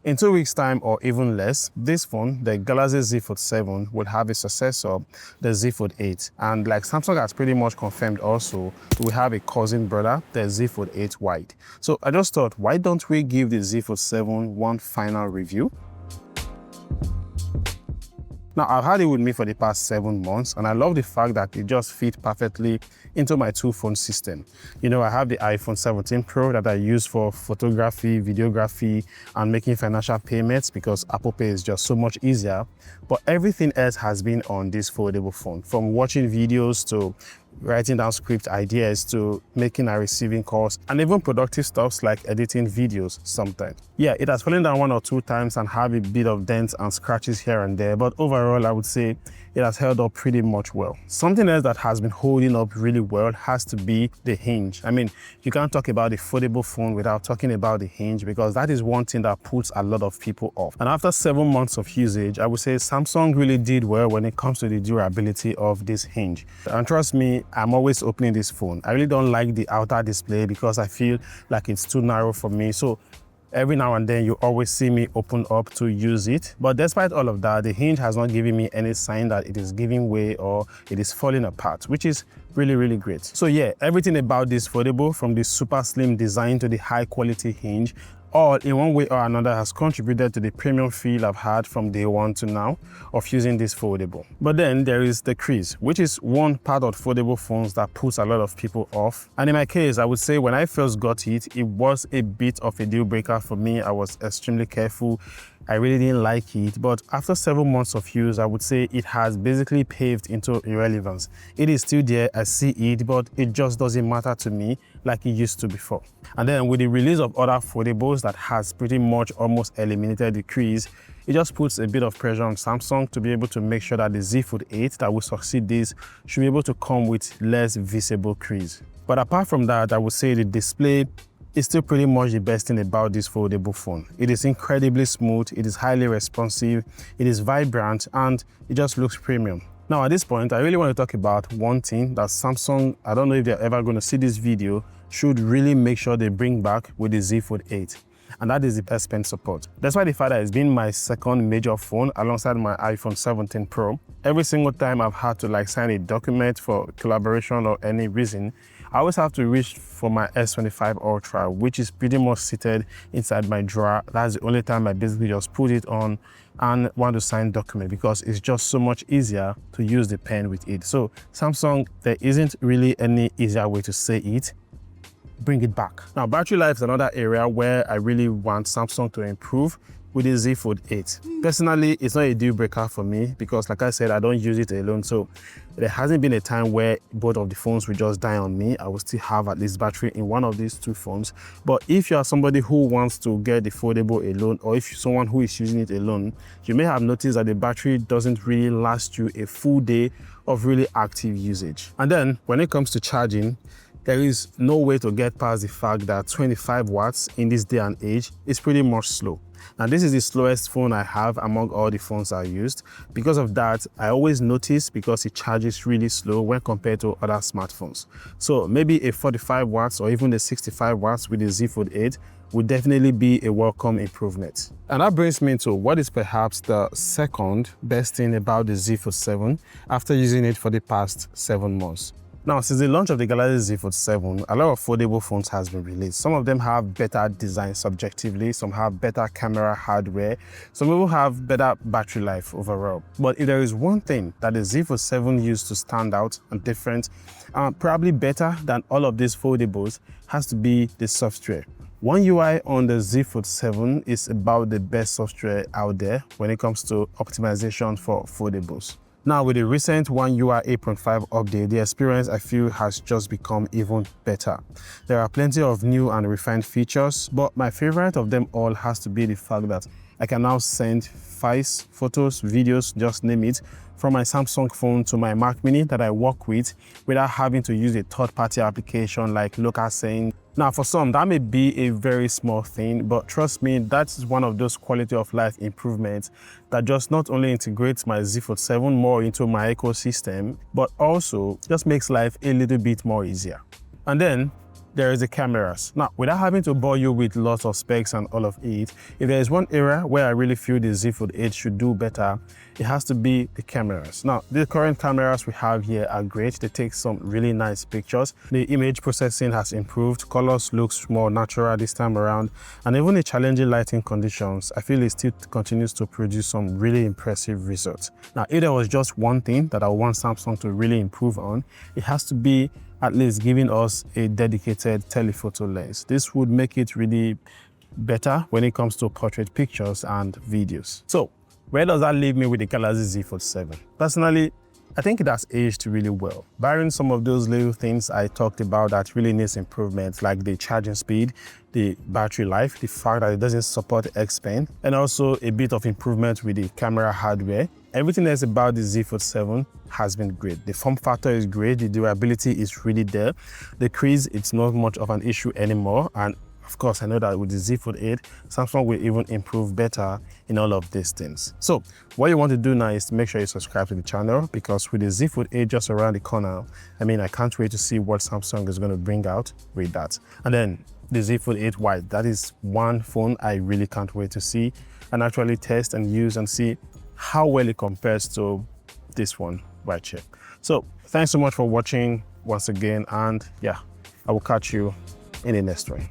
In 2 weeks' time or even less, this phone, the Galaxy Z Fold 7, will have a successor, the Z Fold 8. And like Samsung has pretty much confirmed also, we have a cousin brother, the Z Fold 8 Wide. So I just thought, why don't we give the Z Fold 7 one final review? Now, I've had it with me for the past 7 months, and I love the fact that it just fits perfectly into my two-phone system. You know, I have the iPhone 17 Pro that I use for photography, videography, and making financial payments because Apple Pay is just so much easier. But everything else has been on this foldable phone, from watching videos to writing down script ideas to making and receiving calls, and even productive stuff like editing videos sometimes. Yeah, it has fallen down 1 or 2 times and have a bit of dents and scratches here and there, but overall I would say it has held up pretty much well. Something else that has been holding up really well has to be the hinge. I mean, you can't talk about the foldable phone without talking about the hinge, because that is one thing that puts a lot of people off. And after 7 months of usage, I would say Samsung really did well when it comes to the durability of this hinge. And trust me, I'm always opening this phone. I really don't like the outer display because I feel like it's too narrow for me. So every now and then you always see me open up to use it. But despite all of that, the hinge has not given me any sign that it is giving way or it is falling apart, which is really great. So yeah, everything about this foldable, from the super slim design to the high quality hinge, all in one way or another has contributed to the premium feel I've had from day one to now of using this foldable. But then there is the crease, which is one part of foldable phones that puts a lot of people off. And in my case, I would say when I first got it, it was a bit of a deal breaker for me. I was extremely careful. I really didn't like it, but after several months of use, I would say it has basically paved into irrelevance. It is still there, I see it, but it just doesn't matter to me like it used to before. And then with the release of other foldables that has pretty much almost eliminated the crease, it just puts a bit of pressure on Samsung to be able to make sure that the Z Fold 8 that will succeed this should be able to come with less visible crease. But apart from that, I would say the display is still pretty much the best thing about this foldable phone. It is incredibly smooth, it is highly responsive, it is vibrant, and it just looks premium. Now at this point, I really want to talk about one thing that Samsung, I don't know if they're ever going to see this video, should really make sure they bring back with the Z Fold 8. And that is the S Pen support. That's why the fact that it's been my second major phone alongside my iPhone 17 Pro. Every single time I've had to sign a document for collaboration or any reason, I always have to reach for my S25 Ultra, which is pretty much seated inside my drawer. That's the only time I basically just put it on and want to sign document, because it's just so much easier to use the pen with it. So Samsung, there isn't really any easier way to say it. Bring it back. Now, battery life is another area where I really want Samsung to improve with the Z Fold 8. Personally, it's not a deal breaker for me because, like I said, I don't use it alone. So there hasn't been a time where both of the phones will just die on me. I will still have at least battery in one of these two phones. But if you are somebody who wants to get the foldable alone, or if you're someone who is using it alone, you may have noticed that the battery doesn't really last you a full day of really active usage. And then when it comes to charging, there is no way to get past the fact that 25 watts in this day and age is pretty much slow. Now, this is the slowest phone I have among all the phones I used. Because of that, I always notice because it charges really slow when compared to other smartphones. So maybe a 45 watts or even a 65 watts with the Z Fold 8 would definitely be a welcome improvement. And that brings me to what is perhaps the second best thing about the Z Fold 7 after using it for the past 7 months. Now, since the launch of the Galaxy Z Fold 7, a lot of foldable phones has been released. Some of them have better design subjectively, some have better camera hardware, some even have better battery life overall. But if there is one thing that the Z Fold 7 used to stand out and different, probably better than all of these foldables, has to be the software. One UI on the Z Fold 7 is about the best software out there when it comes to optimization for foldables. Now, with the recent One UI 8.5 update, the experience I feel has just become even better. There are plenty of new and refined features, but my favorite of them all has to be the fact that I can now send files, photos, videos, just name it, from my Samsung phone to my Mac Mini that I work with without having to use a third-party application like LocalSync. Now, for some, that may be a very small thing, but trust me, that's one of those quality of life improvements that just not only integrates my Z Fold 7 more into my ecosystem, but also just makes life a little bit more easier. And then, there is the cameras. Now, without having to bore you with lots of specs and all of it, if there is one area where I really feel the Z Fold 8 should do better, it has to be the cameras. Now, the current cameras we have here are great. They take some really nice pictures. The image processing has improved. Colors looks more natural this time around. And even in challenging lighting conditions, I feel it still continues to produce some really impressive results. Now, if there was just one thing that I want Samsung to really improve on, it has to be at least giving us a dedicated telephoto lens. This would make it really better when it comes to portrait pictures and videos. So where does that leave me with the Galaxy Z Fold 7? Personally, I think it has aged really well. Barring some of those little things I talked about that really needs improvement, like the charging speed, the battery life, the fact that it doesn't support X Pen, and also a bit of improvement with the camera hardware. Everything else about the Z Fold 7 has been great. The form factor is great, the durability is really there. The crease, it's not much of an issue anymore, and of course, I know that with the Z Fold 8, Samsung will even improve better in all of these things. So what you want to do now is to make sure you subscribe to the channel, because with the Z Fold 8 just around the corner, I can't wait to see what Samsung is going to bring out with that. And then the Z Fold 8 White, that is one phone I really can't wait to see and actually test and use and see how well it compares to this one right here. So thanks so much for watching once again, and yeah, I will catch you in the next one.